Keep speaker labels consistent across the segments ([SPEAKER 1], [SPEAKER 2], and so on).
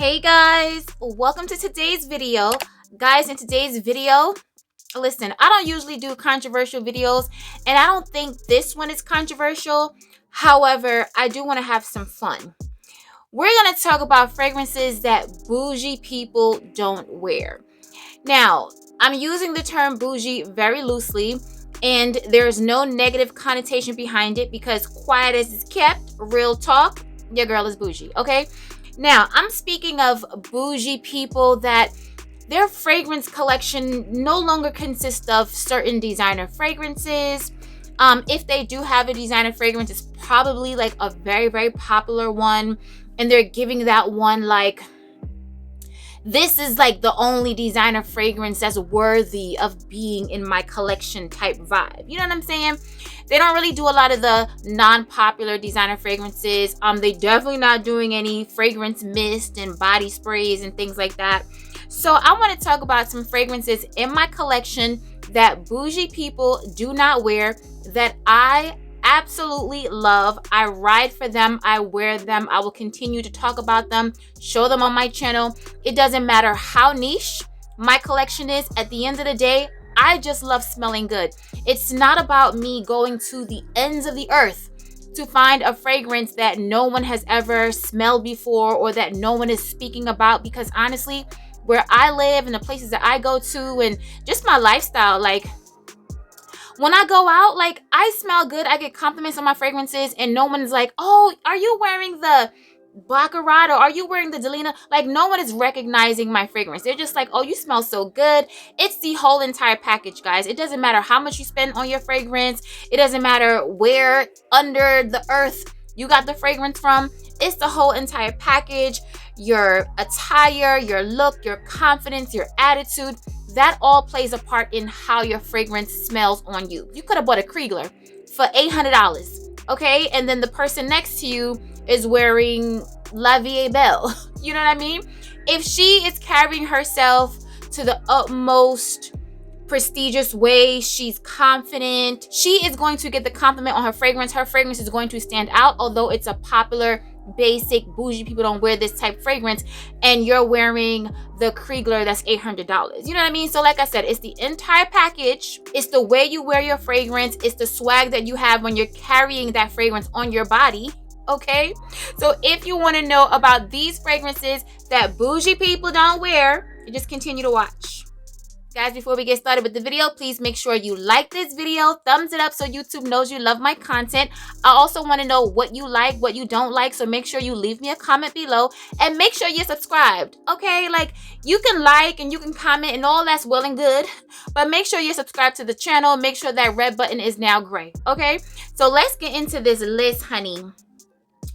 [SPEAKER 1] Hey guys, welcome to today's video. Guys, in today's video, listen, I don't usually do controversial videos, and I don't think this one is controversial. However, I do want to have some fun. We're going to talk about fragrances that bougie people don't wear. Now, I'm using the term bougie very loosely, and there's no negative connotation behind it because quiet as it's kept, real talk, your girl is bougie, okay? Now, I'm speaking of bougie people that their fragrance collection no longer consists of certain designer fragrances. If they do have a designer fragrance, it's probably like a very, very popular one, and they're giving that one like, this is like the only designer fragrance that's worthy of being in my collection type vibe. You know what I'm saying? They don't really do a lot of the non-popular designer fragrances. They definitely not doing any fragrance mist and body sprays and things like that. So I want to talk about some fragrances in my collection that bougie people do not wear that I absolutely love. I ride for them. I wear them. I will continue to talk about them, show them on my channel. It doesn't matter how niche my collection is. At the end of the day, I just love smelling good. It's not about me going to the ends of the earth to find a fragrance that no one has ever smelled before or that no one is speaking about, because honestly, where I live and the places that I go to and just my lifestyle, like when I go out, like I smell good. I get compliments on my fragrances and no one's like, oh, are you wearing the Baccarat or are you wearing the Delina? Like no one is recognizing my fragrance. They're just like, oh, you smell so good. It's the whole entire package, guys. It doesn't matter how much you spend on your fragrance. It doesn't matter where under the earth you got the fragrance from. It's the whole entire package. Your attire, your look, your confidence, your attitude, that all plays a part in how your fragrance smells on you. You could have bought a Kriegler for $800, okay? And then the person next to you is wearing La Vie Belle. You know what I mean? If she is carrying herself to the utmost prestigious way, she's confident, she is going to get the compliment on her fragrance. Her fragrance is going to stand out, although it's a popular basic bougie people don't wear this type of fragrance, and you're wearing the Kriegler that's $800. You know what I mean? So like I said, it's the entire package. It's the way you wear your fragrance. It's the swag that you have when you're carrying that fragrance on your body. Okay, so if you want to know about these fragrances that bougie people don't wear, you just continue to watch. Guys, before we get started with the video, please make sure you like this video, thumbs it up so YouTube knows you love my content. I also want to know what you like, what you don't like, so make sure you leave me a comment below and make sure you're subscribed, okay? Like, you can like and you can comment and all that's well and good, but make sure you're subscribed to the channel. Make sure that red button is now gray, okay? So let's get into this list, honey.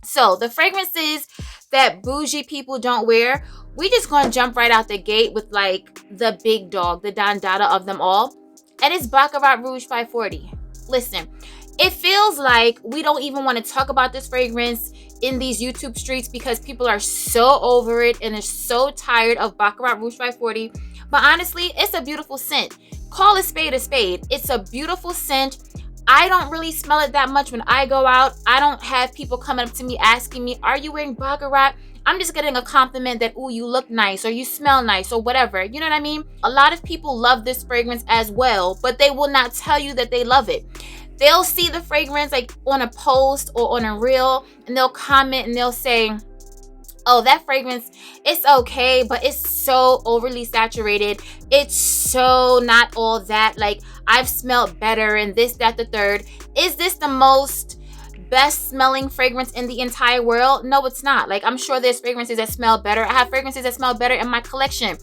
[SPEAKER 1] So the fragrances that bougie people don't wear, we just gonna jump right out the gate with like the big dog, the Don Dada of them all, and it's Baccarat Rouge 540. Listen, it feels like we don't even want to talk about this fragrance in these YouTube streets because people are so over it and they're so tired of Baccarat Rouge 540. But honestly, it's a beautiful scent. Call a spade a spade. It's a beautiful scent. I don't really smell it that much when I go out. I don't have people coming up to me asking me, are you wearing Baccarat? I'm just getting a compliment that, ooh, you look nice or you smell nice or whatever. You know what I mean? A lot of people love this fragrance as well, but they will not tell you that they love it. They'll see the fragrance like on a post or on a reel and they'll comment and they'll say, oh, that fragrance, it's okay, but it's so overly saturated. It's so not all that. Like, I've smelled better and this, that, the third. Is this the most best smelling fragrance in the entire world? No, it's not. Like, I'm sure there's fragrances that smell better. I have fragrances that smell better in my collection.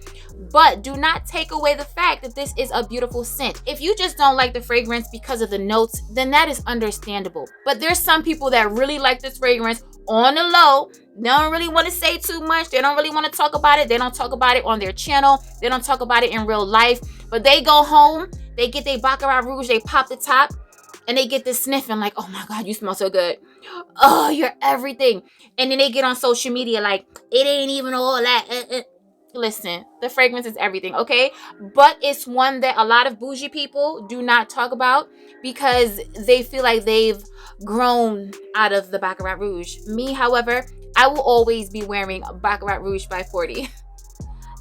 [SPEAKER 1] But do not take away the fact that this is a beautiful scent. If you just don't like the fragrance because of the notes, then that is understandable. But there's some people that really like this fragrance on the low. They don't really want to say too much. They don't really want to talk about it. They don't talk about it on their channel. They don't talk about it in real life. But they go home, they get their Baccarat Rouge, they pop the top, and they get this sniffing like, oh my God, you smell so good. Oh, you're everything. And then they get on social media like, it ain't even all that. Listen, the fragrance is everything, okay? But it's one that a lot of bougie people do not talk about because they feel like they've grown out of the Baccarat Rouge. Me, however, I will always be wearing Baccarat Rouge by 40.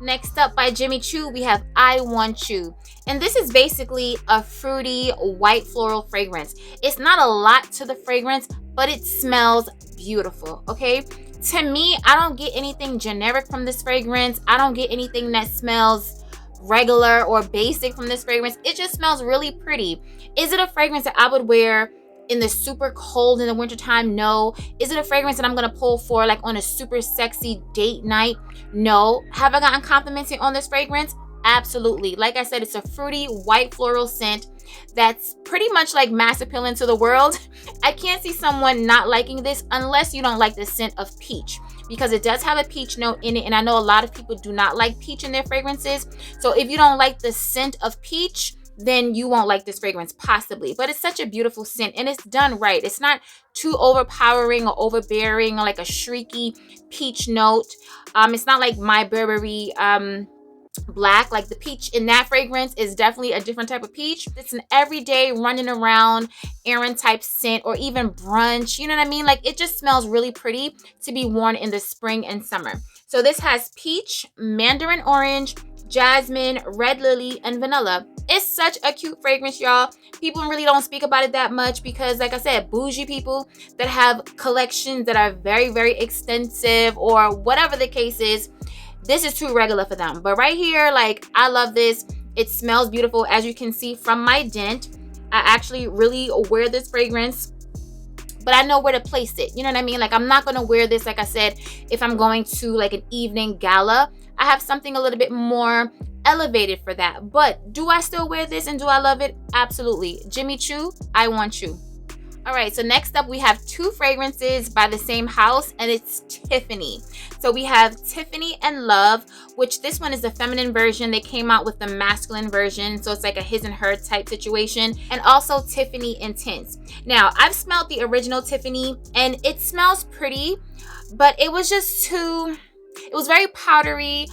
[SPEAKER 1] Next up, by Jimmy Choo, we have I Want You. And this is basically a fruity white floral fragrance. It's not a lot to the fragrance, but it smells beautiful, okay? To me, I don't get anything generic from this fragrance. I don't get anything that smells regular or basic from this fragrance. It just smells really pretty. Is it a fragrance that I would wear in the super cold in the wintertime? No. Is it a fragrance that I'm gonna pull for like on a super sexy date night? No. Have I gotten complimented on this fragrance? Absolutely. Like I said, it's a fruity white floral scent that's pretty much like mass appealing to the world. I can't see someone not liking this unless you don't like the scent of peach, because it does have a peach note in it, and I know a lot of people do not like peach in their fragrances. So if you don't like the scent of peach, then you won't like this fragrance possibly. But it's such a beautiful scent, and it's done right. It's not too overpowering or overbearing or like a shrieky peach note. It's not like My Burberry Black. Like the peach in that fragrance is definitely a different type of peach. It's an everyday running around errand type scent, or even brunch, you know what I mean? Like it just smells really pretty to be worn in the spring and summer. So this has peach, mandarin orange, jasmine, red lily, and vanilla. It's such a cute fragrance, y'all. People really don't speak about it that much because, like I said, bougie people that have collections that are very, very extensive or whatever the case is, this is too regular for them. But right here, like, I love this. It smells beautiful. As you can see from my dent, I actually really wear this fragrance, but I know where to place it. You know what I mean? Like, I'm not going to wear this, like I said, if I'm going to like an evening gala. I have something a little bit more elevated for that. But do I still wear this and do I love it? Absolutely. Jimmy Choo, I Want You. All right, so next up we have two fragrances by the same house, and it's Tiffany. So we have Tiffany and Love, which this one is the feminine version. They came out with the masculine version, so it's like a his and her type situation. And also Tiffany Intense. Now, I've smelled the original Tiffany, and it smells pretty, but it was just it was very powdery,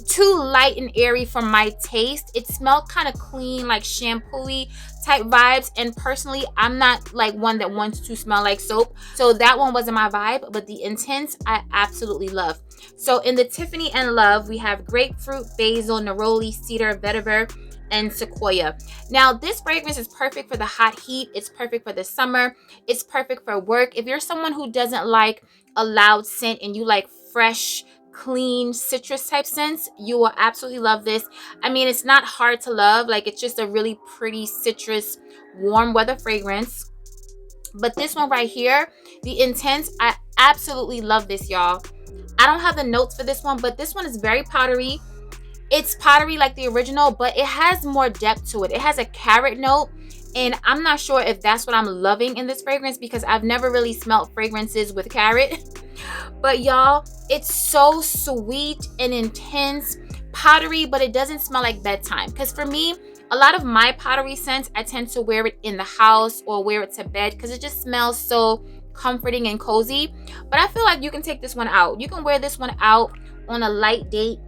[SPEAKER 1] too light and airy for my taste. It smelled kind of clean, like shampoo-y type vibes, and personally I'm not like one that wants to smell like soap, so that one wasn't my vibe. But the Intense I absolutely love. So in the Tiffany and Love, we have grapefruit, basil, neroli, cedar, vetiver, and sequoia. Now this fragrance is perfect for the hot heat. It's perfect for the summer. It's perfect for work. If you're someone who doesn't like a loud scent and you like fresh, clean citrus type scents, you will absolutely love this. I mean, it's not hard to love. Like, it's just a really pretty citrus warm weather fragrance. But this one right here, the Intense, I absolutely love this, y'all. I don't have the notes for this one, but this one is very powdery. It's powdery like the original, but it has more depth to it. It has a carrot note, and I'm not sure if that's what I'm loving in this fragrance because I've never really smelled fragrances with carrot. But y'all, it's so sweet and intense, powdery, but it doesn't smell like bedtime. Because for me, a lot of my powdery scents, I tend to wear it in the house or wear it to bed because it just smells so comforting and cozy. But I feel like you can take this one out. You can wear this one out on a light date.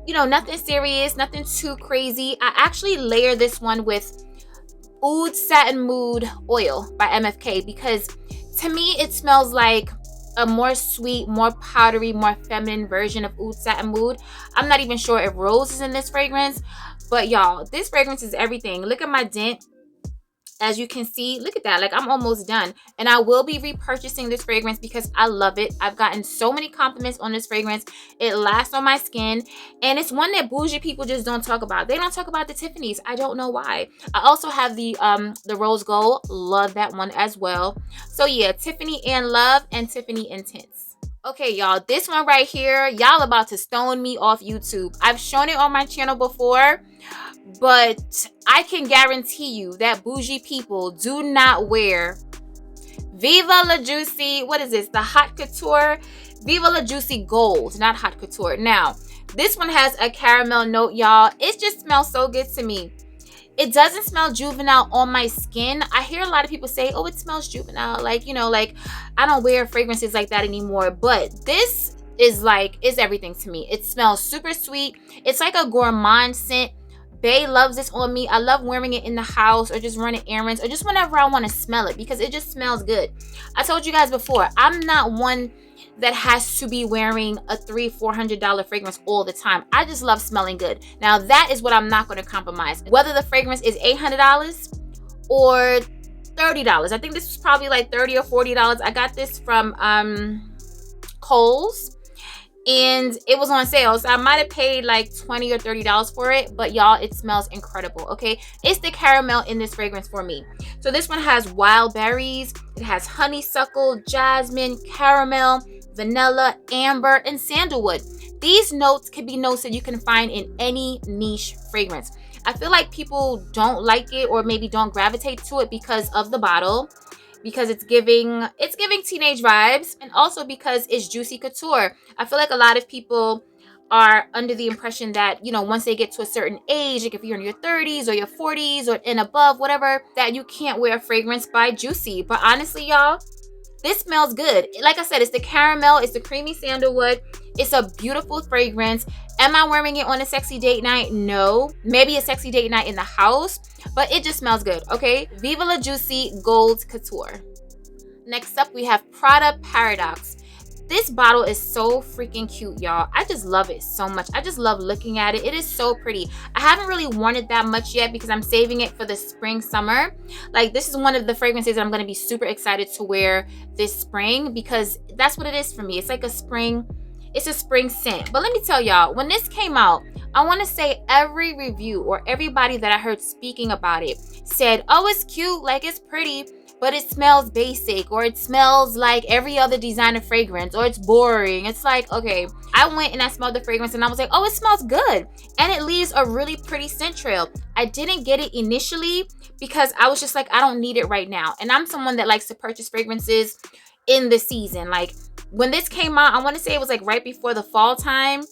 [SPEAKER 1] You know, nothing serious, nothing too crazy. I actually layer this one with Oud Satin Mood Oil by MFK because to me, it smells like a more sweet, more powdery, more feminine version of Oud Satin Mood. I'm not even sure if rose is in this fragrance, but y'all, this fragrance is everything. Look at my dent. As you can see, look at that. Like, I'm almost done. And I will be repurchasing this fragrance because I love it. I've gotten so many compliments on this fragrance. It lasts on my skin. And it's one that bougie people just don't talk about. They don't talk about the Tiffany's. I don't know why. I also have the Rose Gold. Love that one as well. So yeah, Tiffany and Love and Tiffany Intense. Okay, y'all, this one right here, y'all about to stone me off YouTube. I've shown it on my channel before, but I can guarantee you that bougie people do not wear Viva La Juicy. What is this? The Hot Couture Viva La Juicy Gold, not Hot Couture. Now, this one has a caramel note, y'all. It just smells so good to me. It doesn't smell juvenile on my skin. I hear a lot of people say, oh, it smells juvenile. Like, you know, like I don't wear fragrances like that anymore. But this is like, it's everything to me. It smells super sweet. It's like a gourmand scent, Belle loves this on me. I love wearing it in the house or just running errands or just whenever I want to smell it because it just smells good. I told you guys before, I'm not one that has to be wearing a $300-400 fragrance all the time. I just love smelling good. Now that is what I'm not going to compromise. Whether the fragrance is $800 or $30. I think this was probably like $30 or $40. I got this from Kohl's. And it was on sale, so I might have paid like $20 or $30 for it, but y'all, it smells incredible. Okay, it's the caramel in this fragrance for me. So this one has wild berries, it has honeysuckle, jasmine, caramel, vanilla, amber, and sandalwood. These notes can be notes that you can find in any niche fragrance. I feel like people don't like it or maybe don't gravitate to it because of the bottle, because it's giving teenage vibes, and also because it's juicy couture. I feel like a lot of people are under the impression that, you know, once they get to a certain age, like if you're in your 30s or your 40s or and above, whatever, that you can't wear a fragrance by Juicy. But honestly, y'all, this smells good. Like I said, it's the caramel, it's the creamy sandalwood. It's a beautiful fragrance. Am I wearing it on a sexy date night? No. Maybe a sexy date night in the house, but it just smells good, okay? Viva La Juicy Gold Couture. Next up, we have Prada Paradox. This bottle is so freaking cute, y'all. I just love it so much. I just love looking at it. It is so pretty. I haven't really worn it that much yet because I'm saving it for the spring, summer. Like, this is one of the fragrances that I'm going to be super excited to wear this spring because that's what it is for me. It's like a spring, it's a spring scent. But let me tell y'all, when this came out, I want to say every review or everybody that I heard speaking about it said, oh, it's cute, like it's pretty, but it smells basic, or it smells like every other designer fragrance, or it's boring. It's like, okay, I went and I smelled the fragrance and I was like, oh, it smells good. And it leaves a really pretty scent trail. I didn't get it initially because I was just like, I don't need it right now. And I'm someone that likes to purchase fragrances in the season. Like when this came out, I want to say it was like right before the fall time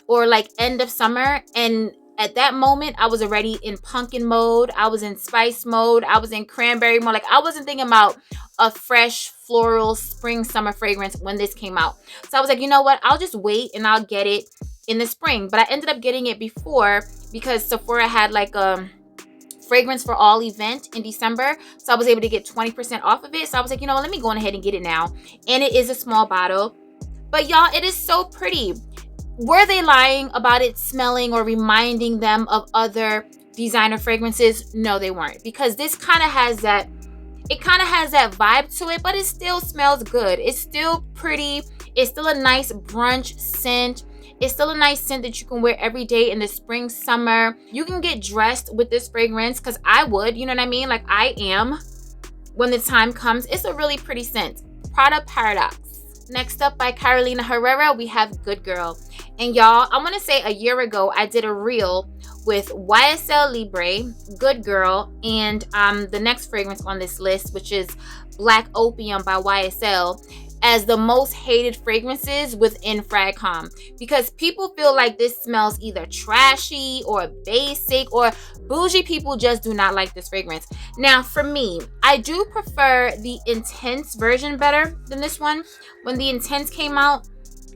[SPEAKER 1] or like end of summer. And at that moment, I was already in pumpkin mode. I was in spice mode. I was in cranberry mode. Like I wasn't thinking about a fresh floral spring summer fragrance when this came out. So I was like, you know what? I'll just wait and I'll get it in the spring. But I ended up getting it before because Sephora had like a fragrance for all event in December. So I was able to get 20% off of it. So I was like, you know what? Let me go on ahead and get it now. And it is a small bottle. But y'all, it is so pretty. Were they lying about it smelling or reminding them of other designer fragrances? No, they weren't, because this kind of has that, it kind of has that vibe to it, but it still smells good. It's still pretty. It's still a nice brunch scent. It's still a nice scent that you can wear every day in the spring, summer. You can get dressed with this fragrance, because I would, you know what I mean? Like I am when the time comes. It's a really pretty scent. Prada Paradox. Next up, by Carolina Herrera, we have Good Girl. And y'all, I want to say a year ago, I did a reel with YSL Libre, Good Girl, and the next fragrance on this list, which is Black Opium by YSL, as the most hated fragrances within Fragcom, because people feel like this smells either trashy or basic, or bougie people just do not like this fragrance. Now for me, I do prefer the Intense version better than this one. When the Intense came out,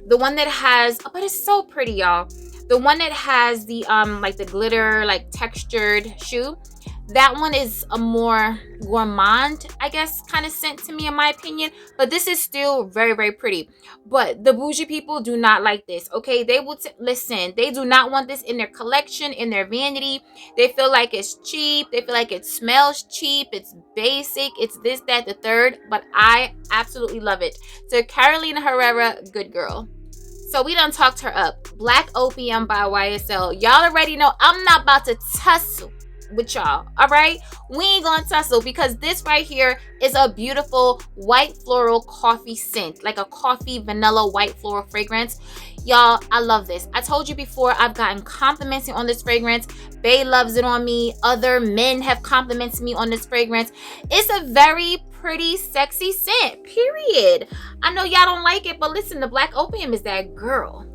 [SPEAKER 1] the one that has, oh, but it's so pretty, y'all, the one that has the like the glitter, like textured shoe, that one is a more gourmand, I guess, kind of scent to me, in my opinion. But this is still very, very pretty. But the bougie people do not like this, okay? They will listen. They do not want this in their collection, in their vanity. They feel like it's cheap. They feel like it smells cheap. It's basic. It's this, that, the third. But I absolutely love it. So Carolina Herrera, Good Girl. So we done talked her up. Black Opium by YSL. Y'all already know I'm not about to tussle with y'all, all right? We ain't gonna tussle, because this right here is a beautiful white floral coffee scent, like a coffee vanilla white floral fragrance. Y'all, I love this. I told you before, I've gotten compliments on this fragrance. Belle loves it on me. Other men have complimented me on this fragrance. It's a very pretty, sexy scent, period. I know y'all don't like it, but listen, the Black Opium is that girl.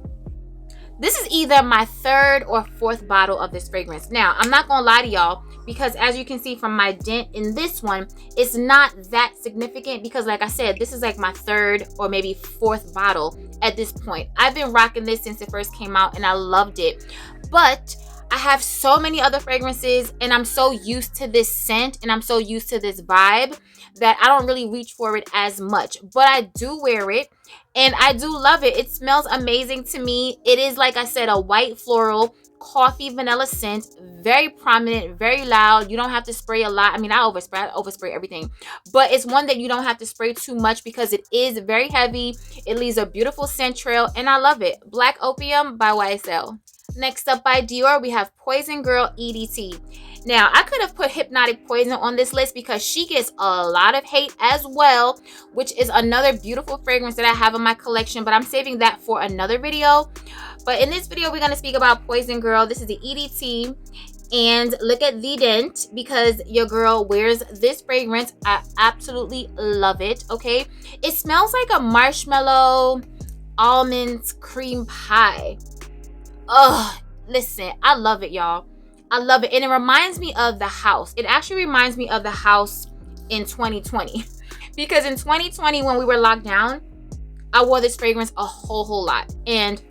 [SPEAKER 1] This is either my third or fourth bottle of this fragrance. Now, I'm not gonna lie to y'all, because as you can see from my dent in this one, it's not that significant, because like I said, this is like my third or maybe fourth bottle at this point. I've been rocking this since it first came out and I loved it. But I have so many other fragrances and I'm so used to this scent and I'm so used to this vibe that I don't really reach for it as much. But I do wear it and I do love it. It smells amazing to me. It is, like I said, a white floral coffee vanilla scent, very prominent, very loud. You don't have to spray a lot. I mean, I overspray everything, but it's one that you don't have to spray too much because it is very heavy. It leaves a beautiful scent trail and I love it. Black Opium by YSL. Next up by Dior, we have Poison Girl EDT. Now, I could have put Hypnotic Poison on this list because she gets a lot of hate as well, which is another beautiful fragrance that I have in my collection, but I'm saving that for another video. But in this video, we're going to speak about Poison Girl. This is the EDT. And look at the dent because your girl wears this fragrance. I absolutely love it, okay? It smells like a marshmallow almond cream pie. Ugh, listen, I love it, y'all. I love it. And it reminds me of the house. It actually reminds me of the house in 2020. Because in 2020, when we were locked down, I wore this fragrance a whole lot. And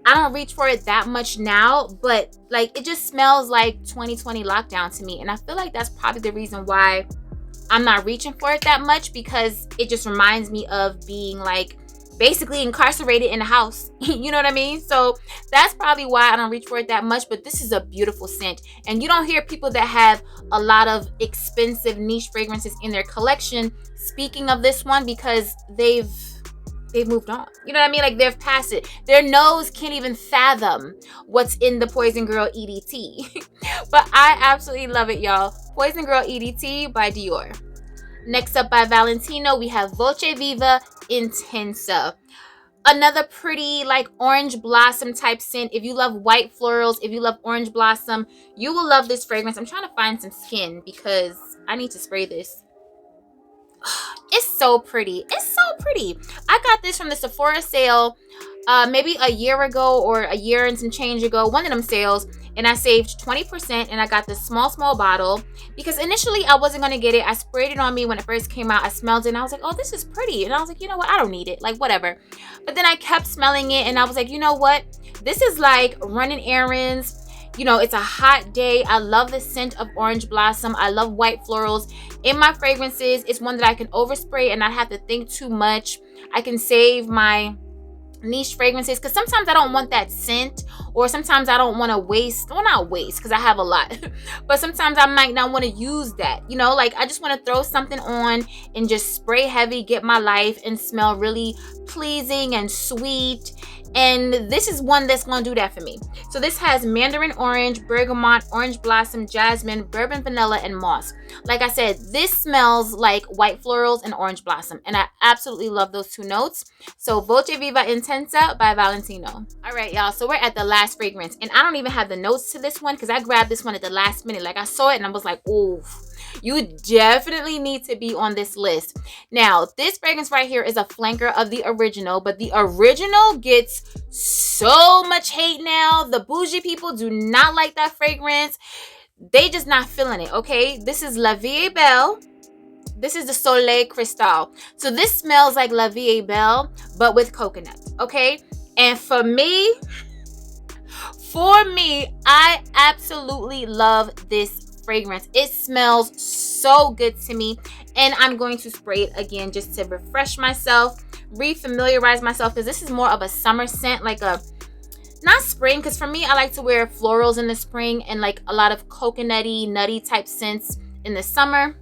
[SPEAKER 1] I don't reach for it that much now, but like it just smells like 2020 lockdown to me. And I feel like that's probably the reason why I'm not reaching for it that much, because it just reminds me of being like basically incarcerated in a house. You know what I mean? So that's probably why I don't reach for it that much. But this is a beautiful scent. And you don't hear people that have a lot of expensive niche fragrances in their collection speaking of this one because they've moved on. You know what I mean? Like they've passed it. Their nose can't even fathom what's in the Poison Girl EDT. But I absolutely love it, y'all. Poison Girl EDT by Dior. Next up by Valentino, we have Bolce Viva Intensa. Another pretty like orange blossom type scent. If you love white florals, if you love orange blossom, you will love this fragrance. I'm trying to find some skin because I need to spray this. It's so pretty. It's so pretty. I got this from the Sephora sale maybe a year ago or a year and some change ago, one of them sales, and I saved 20% and I got this small bottle because initially I wasn't going to get it. I sprayed it on me when it first came out. I smelled it and I was like, oh, this is pretty. And I was like, you know what? I don't need it. Like, whatever. But then I kept smelling it and I was like, you know what? This is like running errands. You know, it's a hot day. I love the scent of orange blossom. I love white florals. In my fragrances, it's one that I can overspray and not have to think too much. I can save my niche fragrances because sometimes I don't want that scent, or sometimes I don't want to waste, well, not waste because I have a lot, but sometimes I might not want to use that, you know, like I just want to throw something on and just spray heavy, get my life, and smell really pleasing and sweet. And this is one that's going to do that for me. So this has mandarin orange, bergamot, orange blossom, jasmine, bourbon vanilla, and moss. Like I said, this smells like white florals and orange blossom. And I absolutely love those two notes. So Bolce Viva Intensa by Valentino. All right, y'all. So we're at the last fragrance. And I don't even have the notes to this one because I grabbed this one at the last minute. Like I saw it and I was like, ooh. You definitely need to be on this list. Now, this fragrance right here is a flanker of the original, but the original gets so much hate now. The bougie people do not like that fragrance. They just not feeling it, okay? This is La Vie Belle. This is the Soleil Crystal. So this smells like La Vie Belle, but with coconut, okay? And for me, I absolutely love this fragrance. It smells so good to me, and I'm going to spray it again just to refresh myself, refamiliarize myself, because this is more of a summer scent, like a not spring, because for me I like to wear florals in the spring and like a lot of coconutty, nutty type scents in the summer.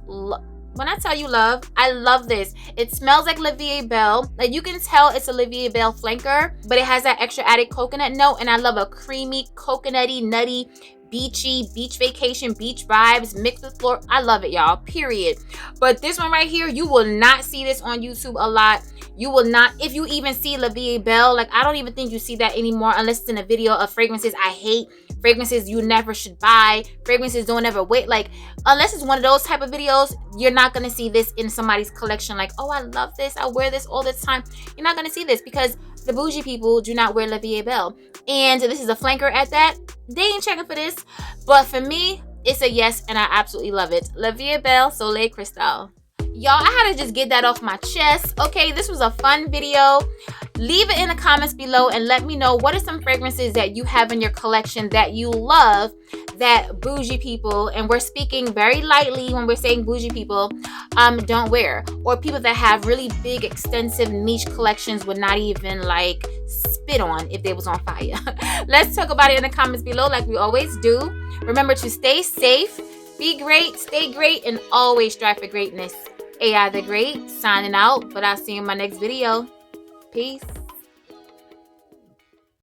[SPEAKER 1] When I tell you love, I love this. It smells like La Vie Belle. Like you can tell it's a La Vie Belle flanker, but it has that extra added coconut note, and I love a creamy, coconutty, nutty, beachy, beach vacation, beach vibes mixed with floor. I love it, y'all, period. But this one right here, you will not see this on YouTube a lot. You will not, if you even see La Vie Belle, like I don't even think you see that anymore unless it's in a video of fragrances I hate, fragrances you never should buy, fragrances don't ever wait. Like unless it's one of those type of videos, you're not gonna see this in somebody's collection. Like, oh, I love this, I wear this all the time. You're not gonna see this because the bougie people do not wear La Vie Belle, and this is a flanker at that. They ain't checking for this, but for me, it's a yes, and I absolutely love it. La Vie Belle Soleil Crystal. Y'all, I had to just get that off my chest. Okay, this was a fun video. Leave it in the comments below and let me know what are some fragrances that you have in your collection that you love that bougie people, and we're speaking very lightly when we're saying bougie people, don't wear, or people that have really big, extensive niche collections would not even like spit on if they was on fire. Let's talk about it in the comments below like we always do. Remember to stay safe, be great, stay great, and always strive for greatness. AI the Great signing out, but I'll see you in my next video. Peace.